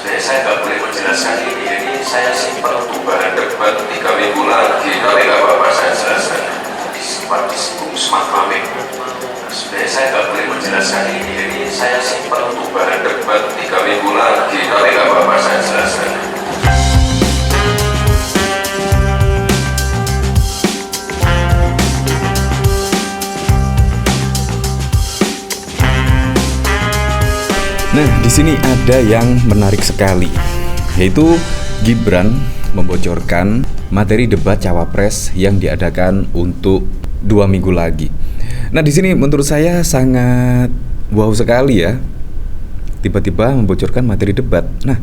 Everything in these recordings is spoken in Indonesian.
Sebenarnya saya nggak boleh menjelaskan ini saya simpan untuk bahan debat 3 minggu lagi, tapi nggak apa-apa saya jelaskan. Disimpan di smart farming. Sebenarnya saya nggak boleh menjelaskan ini saya simpan untuk bahan debat 3 minggu lagi, tapi nggak apa-apa saya jelaskan. Nah, di sini ada yang menarik sekali, yaitu Gibran membocorkan materi debat cawapres yang diadakan untuk 2 minggu lagi. Nah, di sini menurut saya sangat wow sekali ya, tiba-tiba membocorkan materi debat. Nah,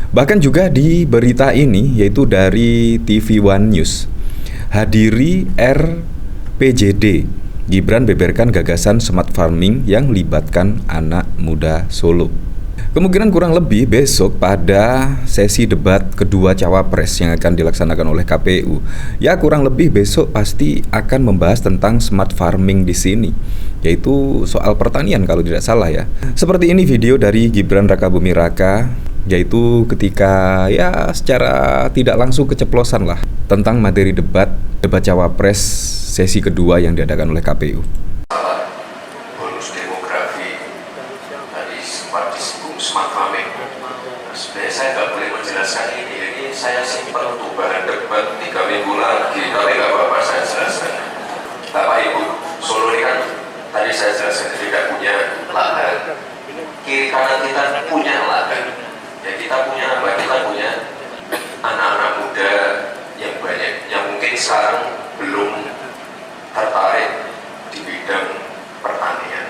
bahkan juga di berita ini, yaitu dari TV One News, hadiri RPJD, Gibran beberkan gagasan smart farming yang libatkan anak muda Solo. Kemungkinan kurang lebih besok pada sesi debat kedua cawapres yang akan dilaksanakan oleh KPU. Ya, kurang lebih besok pasti akan membahas tentang smart farming di sini, yaitu soal pertanian kalau tidak salah ya. Seperti ini video dari Gibran Rakabuming Raka, yaitu ketika ya secara tidak langsung keceplosan lah tentang materi debat cawapres sesi kedua yang diadakan oleh KPU. Bonus demografi tadi sempat disinggung smart farming. Sebenarnya saya nggak boleh menjelaskan ini saya simpan untuk bahan debat 3 minggu lagi, tapi nggak apa-apa saya jelaskan. Bapak Ibu, Solo ini kan tadi saya jelaskan tidak punya lahan, kiri kanan kita punya lahan. Ya, kita punya apa? Kita punya anak-anak muda yang banyak, yang mungkin sekarang belum tertarik di bidang pertanian.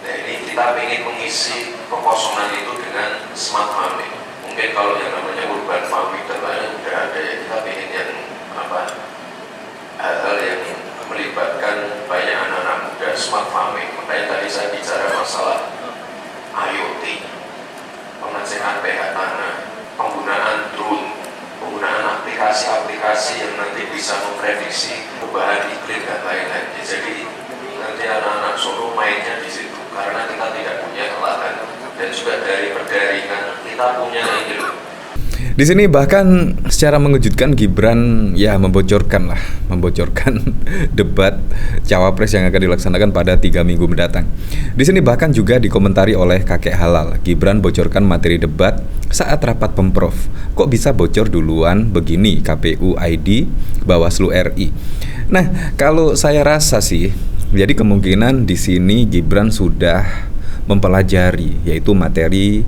Nah, ini kita ingin mengisi kekosongan itu dengan smart farming. Mungkin kalau yang namanya urban farming dan lain sudah ada ya, kita ingin yang apa, hal-hal yang melibatkan banyak anak-anak muda, smart farming. Makanya tadi saya bicara masalah IoT, pengecekan pH tanah, penggunaan drone, penggunaan aplikasi-aplikasi yang nanti bisa memprediksi perubahan iklim dan lain-lain. Jadi nanti anak-anak Solo mainnya di situ karena kita tidak punya lahan, dan juga dari perdaringan kita punya ini loh. Di sini bahkan secara mengejutkan Gibran ya membocorkan debat cawapres yang akan dilaksanakan pada 3 minggu mendatang. Di sini bahkan juga dikomentari oleh Kakek Halal. Gibran bocorkan materi debat saat rapat Pemprov. Kok bisa bocor duluan begini KPU ID Bawaslu RI. Nah, kalau saya rasa sih, jadi kemungkinan di sini Gibran sudah mempelajari yaitu materi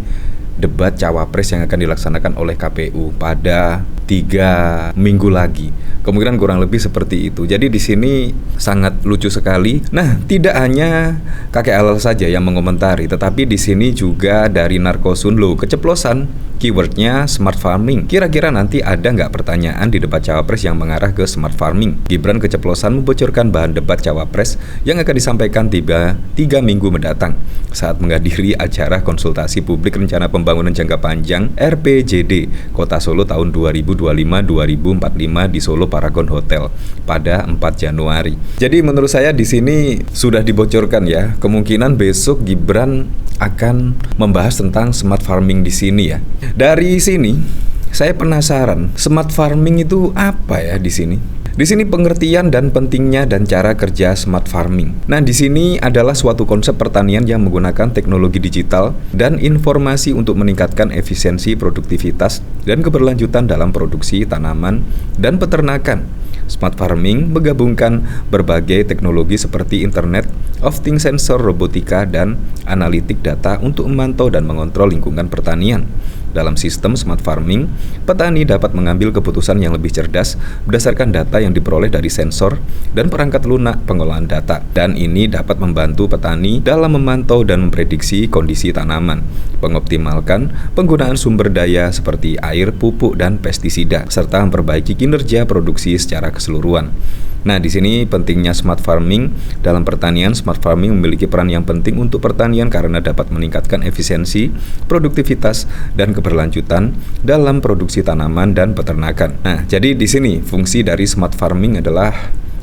debat cawapres yang akan dilaksanakan oleh KPU pada 3 minggu lagi. Kemungkinan kurang lebih seperti itu. Jadi di sini sangat lucu sekali. Nah, tidak hanya Kakek Halal saja yang mengomentari, tetapi di sini juga dari Narkosun loh, keceplosan keywordnya smart farming. Kira-kira nanti ada nggak pertanyaan di debat cawapres yang mengarah ke smart farming? Gibran keceplosan membocorkan bahan debat cawapres yang akan disampaikan 3 minggu mendatang saat menghadiri acara konsultasi publik rencana pembangunan jangka panjang RPJD Kota Solo tahun 2025-2045 di Solo Paragon Hotel pada 4 Januari. Jadi menurut saya di sini sudah dibocorkan ya, kemungkinan besok Gibran akan membahas tentang smart farming di sini ya. Dari sini saya penasaran, smart farming itu apa ya di sini? Di sini pengertian dan pentingnya dan cara kerja smart farming. Nah, di sini adalah suatu konsep pertanian yang menggunakan teknologi digital dan informasi untuk meningkatkan efisiensi, produktivitas, dan keberlanjutan dalam produksi tanaman dan peternakan. Smart farming menggabungkan berbagai teknologi seperti Internet of Things, sensor, robotika, dan analitik data untuk memantau dan mengontrol lingkungan pertanian. Dalam sistem smart farming, petani dapat mengambil keputusan yang lebih cerdas berdasarkan data yang diperoleh dari sensor dan perangkat lunak pengolahan data. Dan ini dapat membantu petani dalam memantau dan memprediksi kondisi tanaman, mengoptimalkan penggunaan sumber daya seperti air, pupuk, dan pestisida, serta memperbaiki kinerja produksi secara keseluruhan. Nah, di sini pentingnya smart farming dalam pertanian. Smart farming memiliki peran yang penting untuk pertanian karena dapat meningkatkan efisiensi, produktivitas, dan keberlanjutan dalam produksi tanaman dan peternakan. Nah, jadi di sini fungsi dari smart farming adalah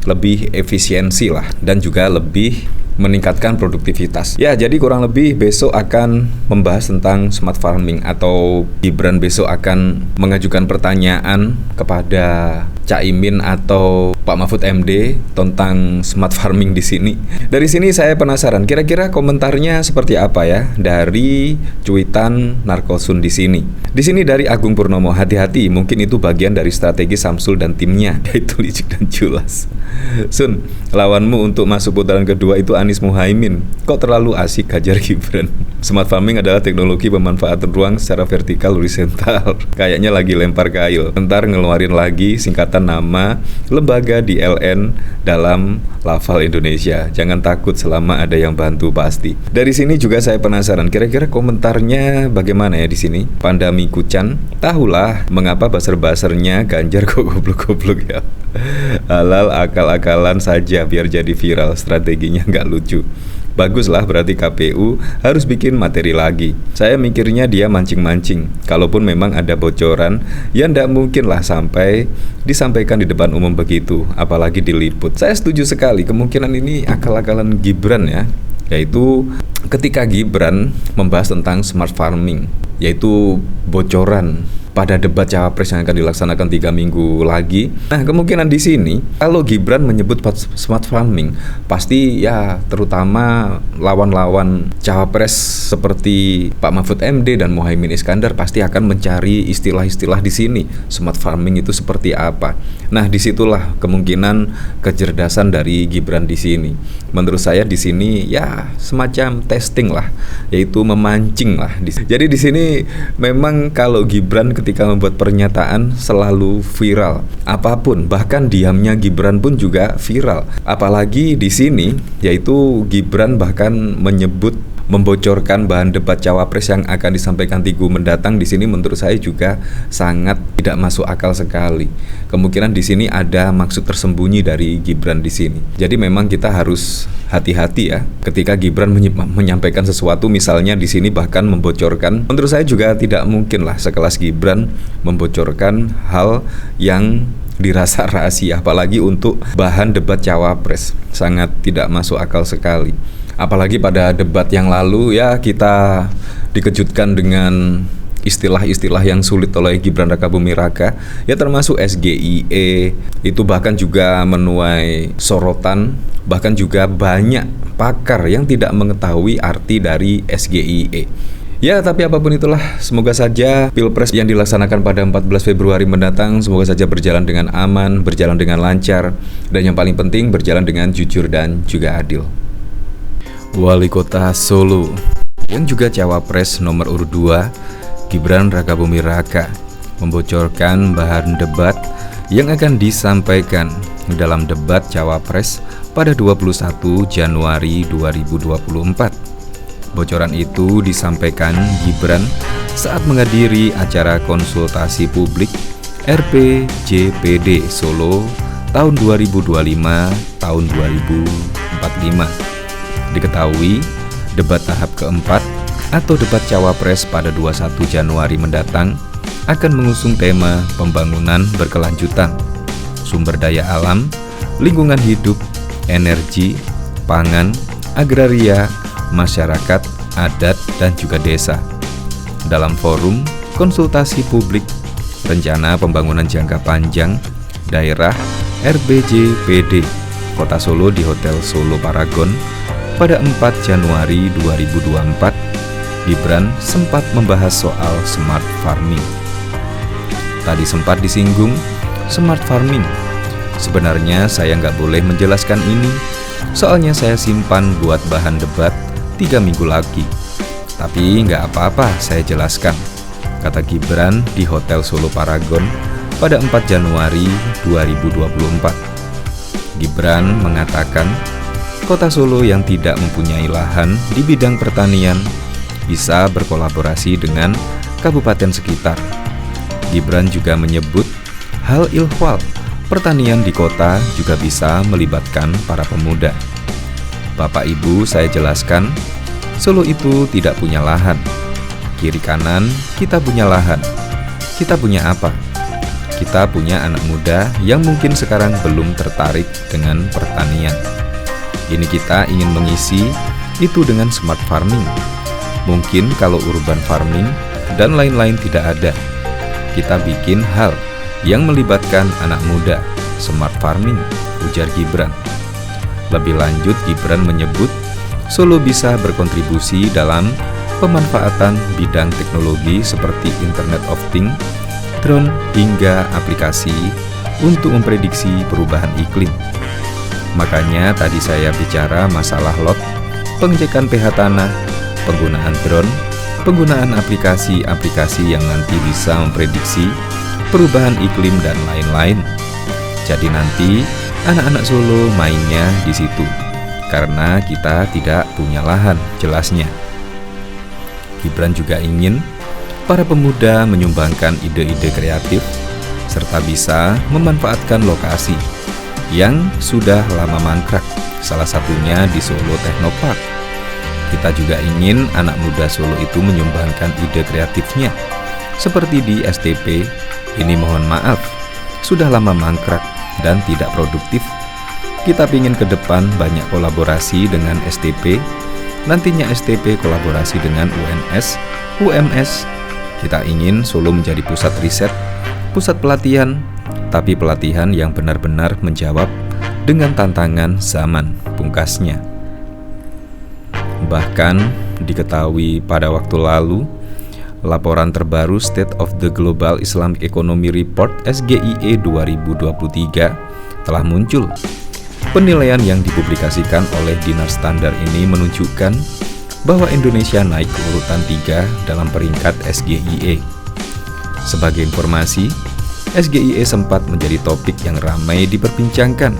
lebih efisiensi lah dan juga lebih meningkatkan produktivitas. Ya, jadi kurang lebih besok akan membahas tentang smart farming, atau Gibran besok akan mengajukan pertanyaan kepada Caimin atau Pak Mahfud MD tentang smart farming di sini. Dari sini saya penasaran, kira-kira komentarnya seperti apa ya dari cuitan Narkosun di sini. Di sini dari Agung Purnomo, hati-hati, mungkin itu bagian dari strategi Samsul dan timnya, yaitu licik dan culas. Sun, lawanmu untuk masuk putaran kedua itu Anies Muhaimin. Kok terlalu asik hajar Gibran? Smart farming adalah teknologi pemanfaatan ruang secara vertikal horizontal. Kayaknya lagi lempar kail. Ntar ngeluarin lagi singkatan nama lembaga di LN dalam lafal Indonesia. Jangan takut, selama ada yang bantu pasti. Dari sini juga saya penasaran, kira-kira komentarnya bagaimana ya di sini? Pandami Kucan, tahulah mengapa baser-basernya Ganjar kok goblok-goblok ya. Halal akal-akalan saja biar jadi viral, strateginya nggak lucu. Baguslah, berarti KPU harus bikin materi lagi. Saya mikirnya dia mancing-mancing. Kalaupun memang ada bocoran, ya ndak mungkin lah sampai disampaikan di depan umum begitu, apalagi diliput. Saya setuju sekali, kemungkinan ini akal-akalan Gibran ya. Yaitu ketika Gibran membahas tentang smart farming, yaitu bocoran pada debat Cawapres yang akan dilaksanakan 3 minggu lagi. Nah, kemungkinan di sini kalau Gibran menyebut smart farming, pasti ya terutama lawan-lawan Cawapres seperti Pak Mahfud MD dan Muhaimin Iskandar pasti akan mencari istilah-istilah di sini. Smart farming itu seperti apa? Nah, disitulah kemungkinan kecerdasan dari Gibran di sini. Menurut saya di sini ya semacam testing lah, yaitu memancing lah. Jadi di sini memang kalau Gibran ketika membuat pernyataan selalu viral. Apapun, bahkan diamnya Gibran pun juga viral. Apalagi di sini, yaitu Gibran bahkan membocorkan bahan debat Cawapres yang akan disampaikan 3 minggu mendatang. Di sini menurut saya juga sangat tidak masuk akal sekali. Kemungkinan di sini ada maksud tersembunyi dari Gibran di sini. Jadi memang kita harus hati-hati ya ketika Gibran menyampaikan sesuatu, misalnya di sini bahkan membocorkan. Menurut saya juga tidak mungkin lah sekelas Gibran membocorkan hal yang dirasa rahasia, apalagi untuk bahan debat Cawapres. Sangat tidak masuk akal sekali. Apalagi pada debat yang lalu ya kita dikejutkan dengan istilah-istilah yang sulit oleh Gibran Rakabuming Raka, ya termasuk SGIE, itu bahkan juga menuai sorotan. Bahkan juga banyak pakar yang tidak mengetahui arti dari SGIE. Ya, tapi apapun itulah, semoga saja Pilpres yang dilaksanakan pada 14 Februari mendatang semoga saja berjalan dengan aman, berjalan dengan lancar, dan yang paling penting berjalan dengan jujur dan juga adil. Wali Kota Solo yang juga Cawapres nomor urut 2, Gibran Rakabuming Raka, membocorkan bahan debat yang akan disampaikan dalam debat Cawapres pada 21 Januari 2024. Bocoran itu disampaikan Gibran saat menghadiri acara konsultasi publik RPJPD Solo tahun 2025 tahun 2045. Diketahui, debat tahap keempat atau debat Cawapres pada 21 Januari mendatang akan mengusung tema pembangunan berkelanjutan, sumber daya alam, lingkungan hidup, energi, pangan, agraria, masyarakat, adat, dan juga desa. Dalam forum konsultasi publik rencana pembangunan jangka panjang daerah RPJPD Kota Solo di Hotel Solo Paragon pada 4 Januari 2024, Gibran sempat membahas soal smart farming. Tadi sempat disinggung smart farming. Sebenarnya saya nggak boleh menjelaskan ini, soalnya saya simpan buat bahan debat 3 minggu lagi. Tapi nggak apa-apa, saya jelaskan, kata Gibran di Hotel Solo Paragon pada 4 Januari 2024. Gibran mengatakan, Kota Solo yang tidak mempunyai lahan di bidang pertanian bisa berkolaborasi dengan kabupaten sekitar. Gibran juga menyebut hal ihwal pertanian di kota juga bisa melibatkan para pemuda. Bapak Ibu, saya jelaskan, Solo itu tidak punya lahan. Kiri kanan kita punya lahan. Kita punya apa? Kita punya anak muda yang mungkin sekarang belum tertarik dengan pertanian. Ini kita ingin mengisi itu dengan smart farming. Mungkin kalau urban farming dan lain-lain tidak ada, kita bikin hal yang melibatkan anak muda, smart farming, ujar Gibran. Lebih lanjut, Gibran menyebut Solo bisa berkontribusi dalam pemanfaatan bidang teknologi seperti Internet of Things, drone, hingga aplikasi untuk memprediksi perubahan iklim. Makanya tadi saya bicara masalah lot, pengecekan pH tanah, penggunaan drone, penggunaan aplikasi-aplikasi yang nanti bisa memprediksi perubahan iklim dan lain-lain. Jadi nanti anak-anak Solo mainnya di situ, karena kita tidak punya lahan, jelasnya. Gibran juga ingin para pemuda menyumbangkan ide-ide kreatif serta bisa memanfaatkan lokasi yang sudah lama mangkrak, salah satunya di Solo Technopark. Kita juga ingin anak muda Solo itu menyumbangkan ide kreatifnya, seperti di STP. Ini mohon maaf, sudah lama mangkrak dan tidak produktif. Kita ingin ke depan banyak kolaborasi dengan STP. Nantinya STP kolaborasi dengan UNS, UMS. Kita ingin Solo menjadi pusat riset, pusat pelatihan, tapi pelatihan yang benar-benar menjawab dengan tantangan zaman, pungkasnya. Bahkan diketahui pada waktu lalu, laporan terbaru State of the Global Islamic Economy Report SGIE 2023 telah muncul. Penilaian yang dipublikasikan oleh Dinar Standar ini menunjukkan bahwa Indonesia naik ke urutan 3 dalam peringkat SGIE. Sebagai informasi, SGIE sempat menjadi topik yang ramai diperbincangkan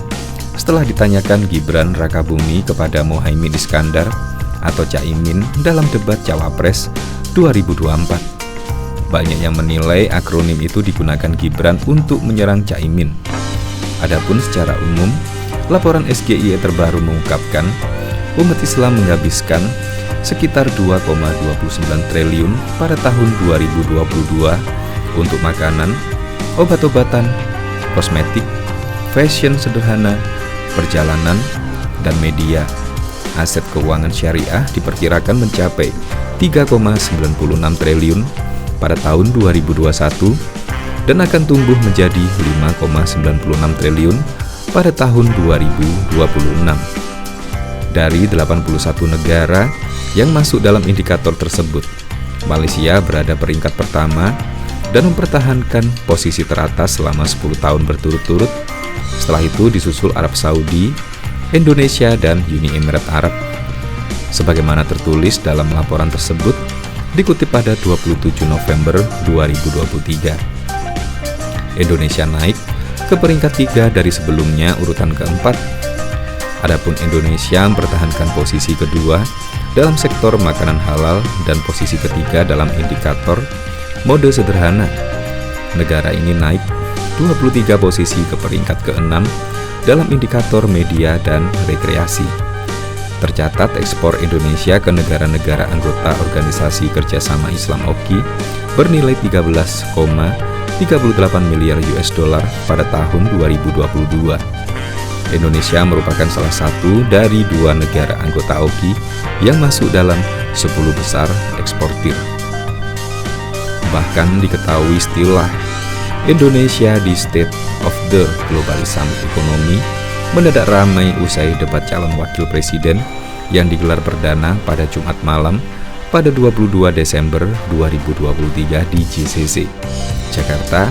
setelah ditanyakan Gibran Rakabumi kepada Muhaimin Iskandar atau Caimin dalam debat Cawapres 2024. Banyak yang menilai akronim itu digunakan Gibran untuk menyerang Caimin. Adapun secara umum, laporan SGIE terbaru mengungkapkan umat Islam menghabiskan sekitar 2,29 triliun pada tahun 2022 untuk makanan, obat-obatan, kosmetik, fashion sederhana, perjalanan, dan media. Aset keuangan syariah diperkirakan mencapai 3,96 triliun pada tahun 2021 dan akan tumbuh menjadi 5,96 triliun pada tahun 2026. Dari 81 negara yang masuk dalam indikator tersebut, Malaysia berada peringkat pertama dan mempertahankan posisi teratas selama 10 tahun berturut-turut. Setelah itu disusul Arab Saudi, Indonesia, dan Uni Emirat Arab. Sebagaimana tertulis dalam laporan tersebut, dikutip pada 27 November 2023. Indonesia naik ke peringkat 3 dari sebelumnya urutan keempat. Adapun Indonesia mempertahankan posisi kedua dalam sektor makanan halal dan posisi ketiga dalam indikator mode sederhana. Negara ini naik 23 posisi ke peringkat ke-6 dalam indikator media dan rekreasi. Tercatat ekspor Indonesia ke negara-negara anggota Organisasi Kerjasama Islam OKI bernilai 13,38 miliar US dollar pada tahun 2022. Indonesia merupakan salah satu dari 2 negara anggota OKI yang masuk dalam 10 besar eksportir. Bahkan diketahui istilah Indonesia di State of the Global Islamic Economy mendadak ramai usai debat calon wakil presiden yang digelar perdana pada Jumat malam pada 22 Desember 2023 di JCC, Jakarta,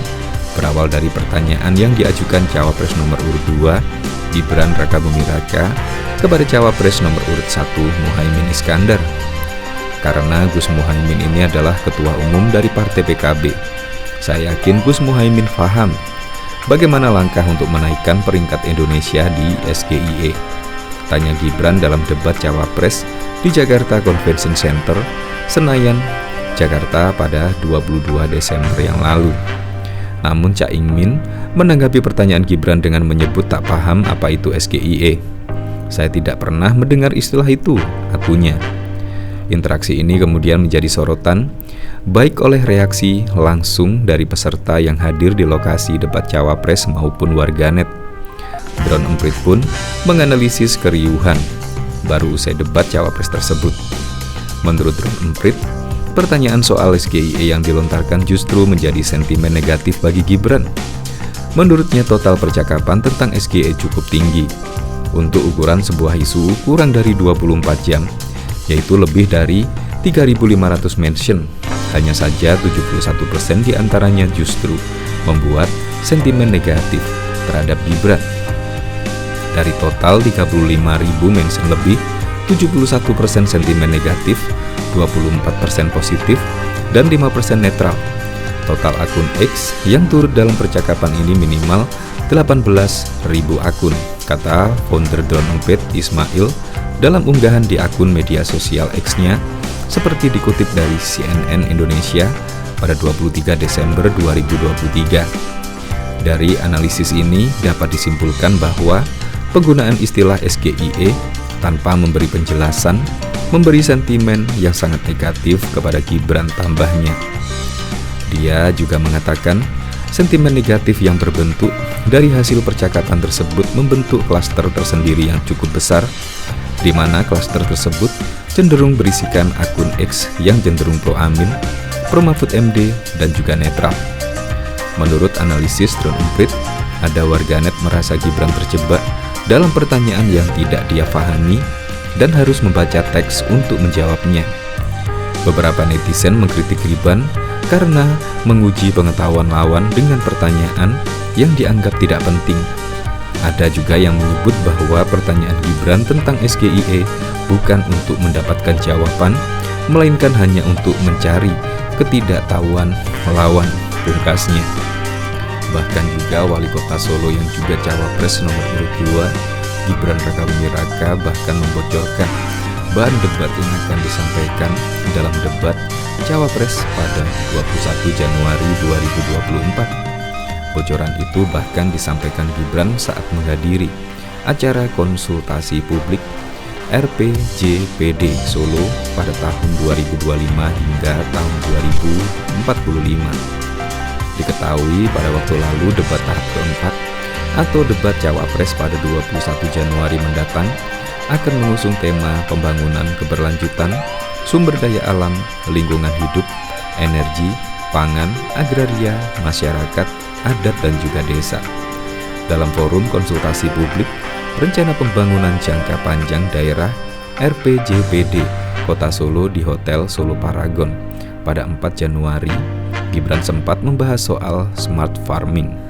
berawal dari pertanyaan yang diajukan Cawapres nomor urut 2 Gibran Rakabumi Raka kepada Cawapres nomor urut 1 Muhaimin Iskandar. Karena Gus Muhaimin ini adalah ketua umum dari Partai PKB, saya yakin Gus Muhaimin paham bagaimana langkah untuk menaikkan peringkat Indonesia di SGIE, tanya Gibran dalam debat Cawapres di Jakarta Convention Center, Senayan, Jakarta pada 22 Desember yang lalu. Namun Caimin menanggapi pertanyaan Gibran dengan menyebut tak paham apa itu SGIE. Saya tidak pernah mendengar istilah itu, akunya. Interaksi ini kemudian menjadi sorotan, baik oleh reaksi langsung dari peserta yang hadir di lokasi debat Cawapres maupun warganet. Drone Emprit pun menganalisis keriuhan baru usai debat cawapres tersebut. Menurut Drone Emprit, pertanyaan soal SGIE yang dilontarkan justru menjadi sentimen negatif bagi Gibran. Menurutnya total percakapan tentang SGIE cukup tinggi. Untuk ukuran sebuah isu kurang dari 24 jam, yaitu lebih dari 3.500 mention. Hanya saja 71% diantaranya justru membuat sentimen negatif terhadap Gibran. Dari total 35.000 mention lebih, 71% sentimen negatif, 24% positif, dan 5% netral. Total akun X yang turut dalam percakapan ini minimal 18.000 akun, kata founder Drone Emprit Ismail dalam unggahan di akun media sosial X-nya, seperti dikutip dari CNN Indonesia pada 23 Desember 2023. Dari analisis ini dapat disimpulkan bahwa penggunaan istilah SGIE tanpa memberi penjelasan memberi sentimen yang sangat negatif kepada Gibran, tambahnya. Dia juga mengatakan sentimen negatif yang terbentuk dari hasil percakapan tersebut membentuk klaster tersendiri yang cukup besar, di mana klaster tersebut cenderung berisikan akun X yang cenderung pro Amin, pro Mahfud MD, dan juga netral. Menurut analisis Drone Emprit, ada warganet merasa Gibran terjebak dalam pertanyaan yang tidak dia pahami dan harus membaca teks untuk menjawabnya. Beberapa netizen mengkritik Gibran karena menguji pengetahuan lawan dengan pertanyaan yang dianggap tidak penting. Ada juga yang menyebut bahwa pertanyaan Gibran tentang SGIE bukan untuk mendapatkan jawaban, melainkan hanya untuk mencari ketidaktahuan lawan, pungkasnya. Bahkan juga wali kota Solo yang juga cawapres nomor urut 2, Gibran Rakabuming Raka, bahkan membocorkan bahan debat yang akan disampaikan dalam debat cawapres pada 21 Januari 2024. Bocoran itu bahkan disampaikan Gibran saat menghadiri acara konsultasi publik RPJPD Solo pada tahun 2025 hingga tahun 2045. Diketahui pada waktu lalu debat tahap keempat atau debat cawapres pada 21 Januari mendatang akan mengusung tema pembangunan keberlanjutan, sumber daya alam, lingkungan hidup, energi, pangan, agraria, masyarakat, adat, dan juga desa. Dalam forum konsultasi publik, rencana pembangunan jangka panjang daerah RPJPD Kota Solo di Hotel Solo Paragon pada 4 Januari, Gibran sempat membahas soal smart farming.